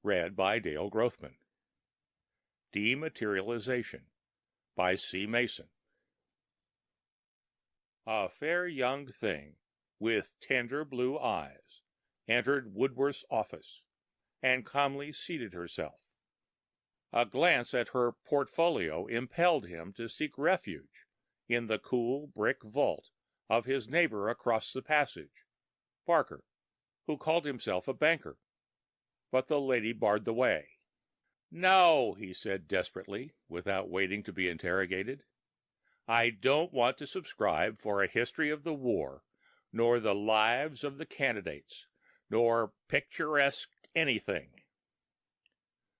Read by Dale Grothman. Dematerialization by C. Mason. A fair young thing with tender blue eyes entered Woodworth's office and calmly seated herself. A glance at her portfolio impelled him to seek refuge in the cool brick vault of his neighbor across the passage, Parker, who called himself a banker. But the lady barred the way. "No," he said desperately, without waiting to be interrogated. "I don't want to subscribe for a history of the war, nor the lives of the candidates, nor picturesque anything."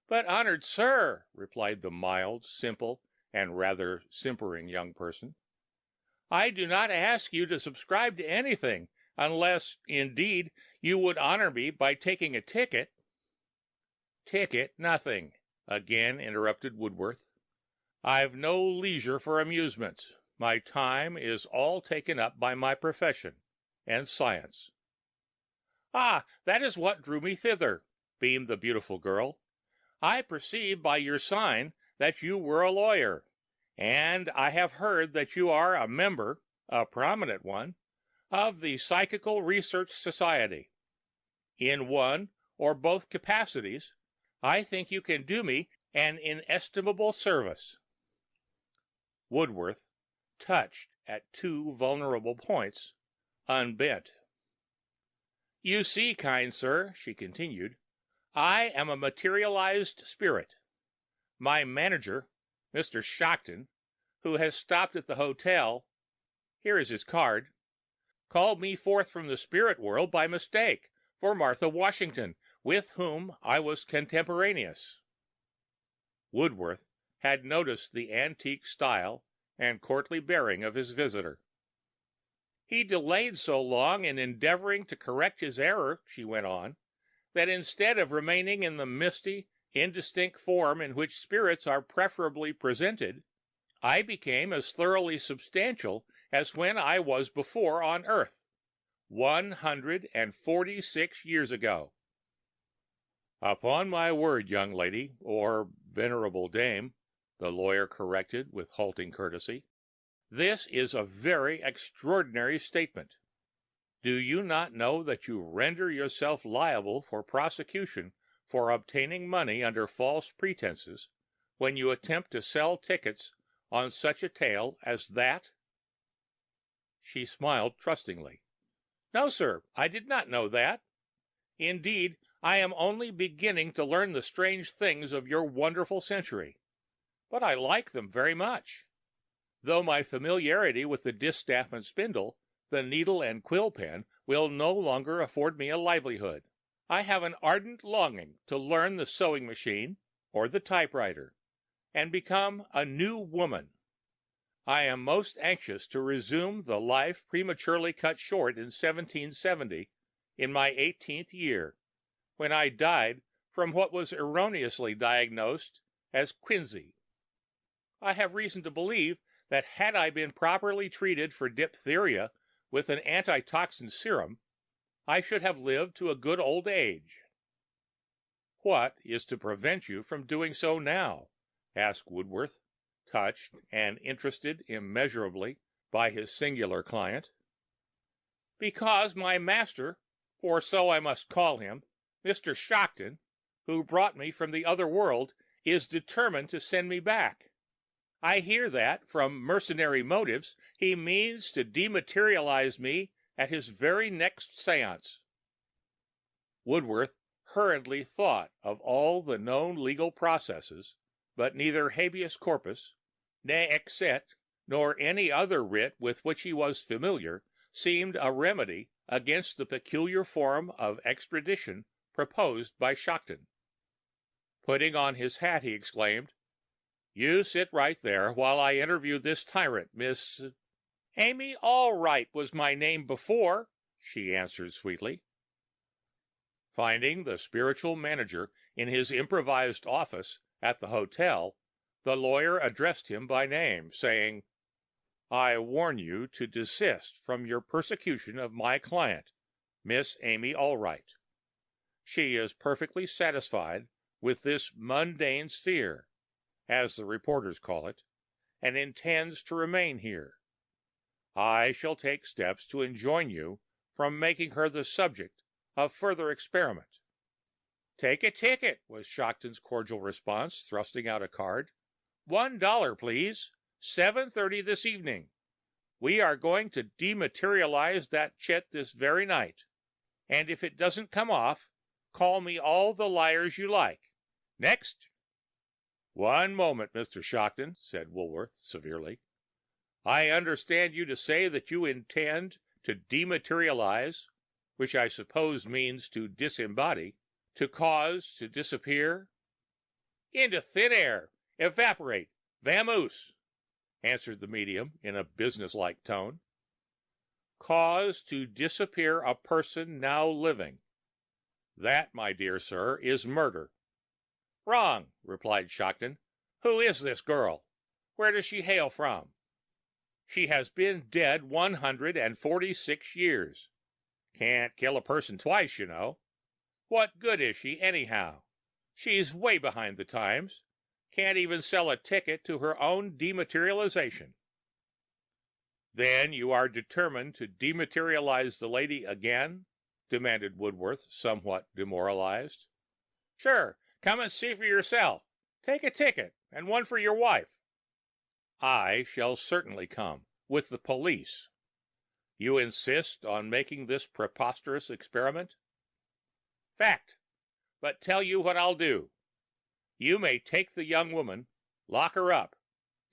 "But, honored sir," replied the mild, simple, and rather simpering young person, "I do not ask you to subscribe to anything, unless, indeed, you would honor me by taking a ticket." "Ticket nothing," again interrupted Woodworth. "I've no leisure for amusements. My time is all taken up by my profession and science." "Ah, that is what drew me thither," beamed the beautiful girl. "I perceived by your sign that you were a lawyer, and I have heard that you are a member, a prominent one, of the Psychical Research Society. In one or both capacities, I think you can do me an inestimable service." Woodworth, touched at two vulnerable points, unbent. "You see, kind sir," she continued, "I am a materialized spirit. My manager, Mr. Stockton, who has stopped at the hotel—here is his card—called me forth from the spirit world by mistake for Martha Washington, with whom I was contemporaneous." Woodworth had noticed the antique style and courtly bearing of his visitor. "He delayed so long in endeavoring to correct his error," she went on, "that instead of remaining in the misty, indistinct form in which spirits are preferably presented, I became as thoroughly substantial as when I was before on earth, 146 years ago." "Upon my word, young lady, or venerable dame," the lawyer corrected with halting courtesy, "this is a very extraordinary statement. Do you not know that you render yourself liable for prosecution for obtaining money under false pretenses when you attempt to sell tickets on such a tale as that?" She smiled trustingly. "No, sir, I did not know that. Indeed, I am only beginning to learn the strange things of your wonderful century. But I like them very much. Though my familiarity with the distaff and spindle, the needle and quill pen, will no longer afford me a livelihood, I have an ardent longing to learn the sewing machine or the typewriter, and become a new woman. I am most anxious to resume the life prematurely cut short in 1770, in my 18th year, when I died from what was erroneously diagnosed as quinsy. I have reason to believe that had I been properly treated for diphtheria with an antitoxin serum, I should have lived to a good old age." "What is to prevent you from doing so now?" asked Woodworth, touched and interested immeasurably by his singular client. "Because my master, for so I must call him, Mr. Stockton, who brought me from the other world, is determined to send me back. I hear that, from mercenary motives, he means to dematerialize me at his very next seance." Woodworth hurriedly thought of all the known legal processes, but neither habeas corpus, ne exit, nor any other writ with which he was familiar, seemed a remedy against the peculiar form of extradition proposed by Stockton. Putting on his hat, he exclaimed, "You sit right there while I interview this tyrant, Miss—" "Amy Allwright was my name before," she answered sweetly. Finding the spiritual manager in his improvised office at the hotel, the lawyer addressed him by name, saying, "I warn you to desist from your persecution of my client, Miss Amy Allwright. She is perfectly satisfied with this mundane sphere, as the reporters call it, and intends to remain here. I shall take steps to enjoin you from making her the subject of further experiment." "Take a ticket," was Stockton's cordial response, thrusting out a card. $1, please. 7:30 this evening. We are going to dematerialize that chit this very night. And if it doesn't come off, call me all the liars you like. Next." "One moment, Mr. Stockton," said Woolworth severely. "I understand you to say that you intend to dematerialize, which I suppose means to disembody, to cause to disappear—" "Into thin air, evaporate, vamoose," answered the medium in a businesslike tone. "Cause to disappear a person now living. That, my dear sir, is murder." "Wrong," replied Stockton. "Who is this girl? Where does she hail from?" "She has been dead 146 years. Can't kill a person twice, you know. What good is she, anyhow? She's way behind the times. Can't even sell a ticket to her own dematerialization." "Then you are determined to dematerialize the lady again?" demanded Woodworth, somewhat demoralized. "Sure. Come and see for yourself. Take a ticket, and one for your wife." "I shall certainly come, with the police. You insist on making this preposterous experiment?" "Fact. But tell you what I'll do. You may take the young woman, lock her up,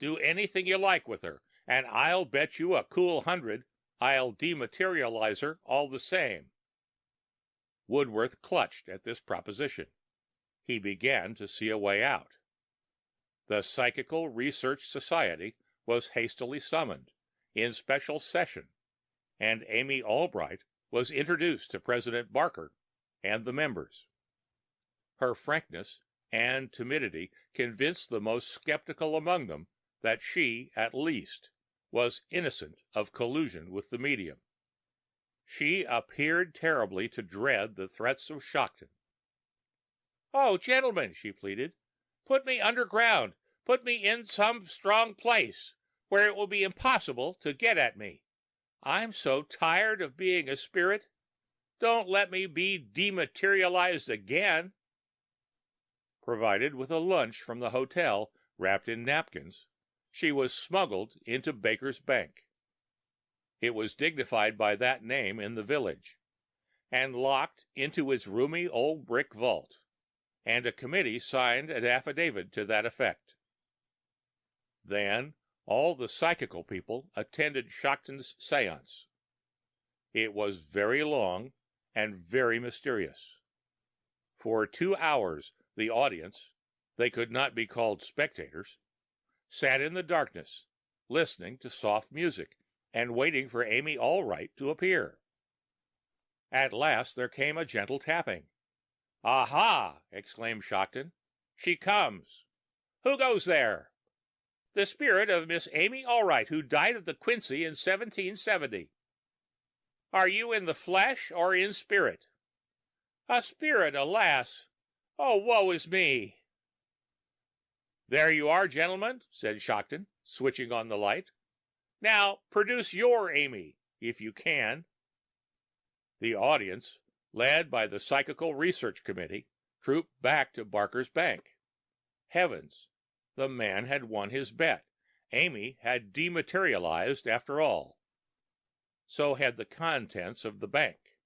do anything you like with her, and I'll bet you a cool 100 I'll dematerialize her all the same." Woodworth clutched at this proposition. He began to see a way out. The Psychical Research Society was hastily summoned, in special session, and Amy Albright was introduced to President Barker and the members. Her frankness and timidity convinced the most skeptical among them that she, at least, was innocent of collusion with the medium. She appeared terribly to dread the threats of Stockton. "Oh, gentlemen," she pleaded, "put me underground. Put me in some strong place where it will be impossible to get at me. I'm so tired of being a spirit. Don't let me be dematerialized again." Provided with a lunch from the hotel wrapped in napkins, she was smuggled into Baker's Bank. It was dignified by that name in the village, and locked into its roomy old brick vault, and a committee signed an affidavit to that effect. Then all the psychical people attended Stockton's seance. It was very long and very mysterious. For 2 hours the audience, they could not be called spectators, sat in the darkness, listening to soft music and waiting for Amy Albright to appear. At last there came a gentle tapping. "Aha!" exclaimed Stockton. "She comes. Who goes there?" "The spirit of Miss Amy Albright, who died of the quinsy in 1770. "Are you in the flesh or in spirit?" "A spirit, alas! Oh, woe is me!" "There you are, gentlemen," said Stockton, switching on the light. "Now produce your Amy, if you can." The audience, led by the Psychical Research Committee, trooped back to Barker's Bank. Heavens, the man had won his bet. Amy had dematerialized after all. So had the contents of the bank.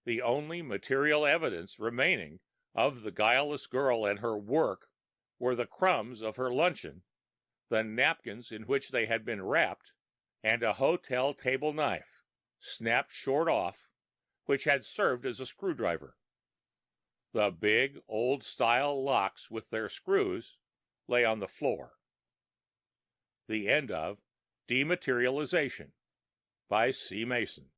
The only material evidence remaining of the guileless girl and her work were the crumbs of her luncheon, the napkins in which they had been wrapped, and a hotel table knife, snapped short off, which had served as a screwdriver. The big, old-style locks with their screws lay on the floor. The end of Dematerialization by C. Mason.